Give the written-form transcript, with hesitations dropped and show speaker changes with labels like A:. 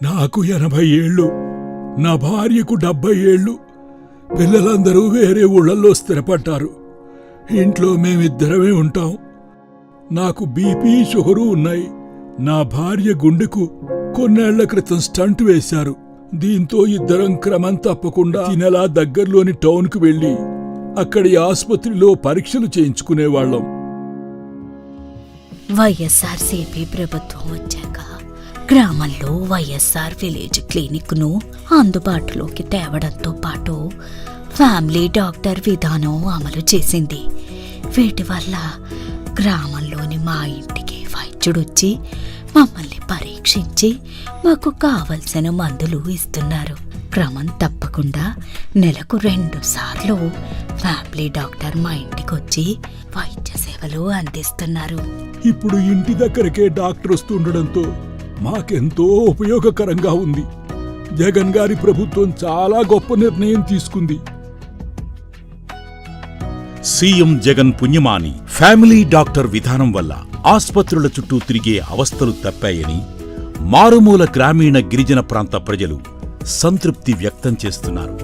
A: నాకు 80 ఏళ్ళు, నా భార్యకు 70 ఏళ్ళు. పిల్లలందరూ వేరే ఊళ్ళల్లో స్థిరపడ్డారు. ఇంట్లో మేమిద్దరమే ఉంటాం. నాకు బీపీ, షుగరు ఉన్నాయి. నా భార్య గుండెకు కొన్నేళ్ల క్రితం స్టంట్ వేశారు. దీంతో ఇద్దరం క్రమం తప్పకుండా ఈ నెల దగ్గర్లోని టౌన్కు వెళ్లి అక్కడి ఆసుపత్రిలో పరీక్షలు చేయించుకునేవాళ్లం.
B: వైఎస్ఆర్సీపీ ప్రభుత్వం వచ్చాక గ్రామంలో వైఎస్ఆర్ విలేజ్ క్లినిక్ ను అందుబాటులోకి తేవడంతో పాటు ఫ్యామిలీ డాక్టర్ విధానం అమలు చేసింది. వీటి వల్ల గ్రామంలోని మా ఇంటికి వైద్యుడొచ్చి మమ్మల్ని పరీక్షించి మాకు కావలసిన మందులు ఇస్తున్నారు. క్రమం తప్పకుండా నెలకు 2 సార్లు ఫ్యామిలీ డాక్టర్ మా ఇంటికి వచ్చి వైద్య సేవలు అందిస్తున్నారు.
A: ఇప్పుడు ఇంటి దగ్గరకే డాక్టర్ వస్తుండడంతో మాకెంతో ఉపయోగకరంగా ఉంది. జగన్ గారి ప్రభుత్వం చాలా గొప్ప నిర్ణయం తీసుకుంది.
C: సీఎం జగన్ పుణ్యమాని ఫ్యామిలీ డాక్టర్ విధానం వల్ల ఆస్పత్రుల చుట్టూ తిరిగే అవస్థలు తప్పాయని మారుమూల గ్రామీణ గిరిజన ప్రాంత ప్రజలు సంతృప్తి వ్యక్తం చేస్తున్నారు.